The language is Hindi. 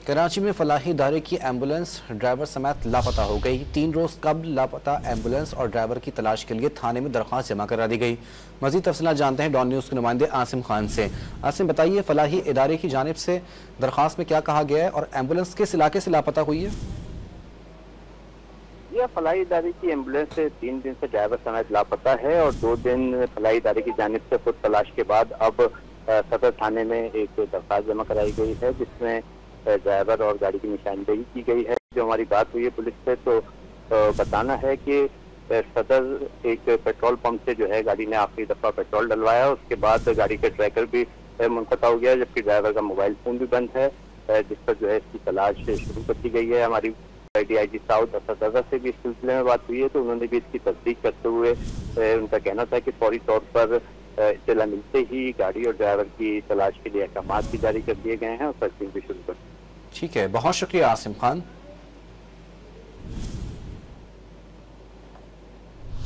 कराची में फलाही इदारे की एम्बुलेंस ड्राइवर समेत लापता हो गई। 3 रोज कबल लापता एम्बुलेंस और ड्राइवर की तलाश के लिए थाने में दरख्वास्त जमा करा दी गई। मजीद तफसीलात जानते हैं डॉन न्यूज़ के नुमाइंदे आसिम खान से। आसिम, बताइए फलाही इदारे की जानिब से दरख्वास्त में क्या कहा गया है और एम्बुलेंस किस इलाके से लापता हुई है? यह फलाही इदारे की एम्बुलेंस 3 दिन से ड्राइवर समेत लापता है और 2 दिन फलाही इदारे की जानिब से खुद तलाश के बाद अब सदर थाने में एक दरख्वास्त जमा कराई गई है, जिसमें ड्राइवर और गाड़ी की निशानदेही की गई है। जो हमारी बात हुई है पुलिस से, तो बताना है कि सदर एक पेट्रोल पंप से जो है गाड़ी ने आखिरी दफा पेट्रोल डलवाया, उसके बाद गाड़ी का ट्रैकर भी मुनक़ता हो गया, जबकि ड्राइवर का मोबाइल फोन भी बंद है, जिस पर जो है इसकी तलाश शुरू कर दी गई है। हमारी DIG साउथ असद से भी इस सिलसिले में बात हुई है, तो उन्होंने भी इसकी तस्दीक करते हुए उनका कहना था कि फौरी तौर पर इत्तला मिलते ही गाड़ी और ड्राइवर की तलाश के लिए अहकाम भी जारी कर दिए गए हैं और सर्चिंग भी शुरू कर दी। ठीक है, बहुत शुक्रिया आसिम खान।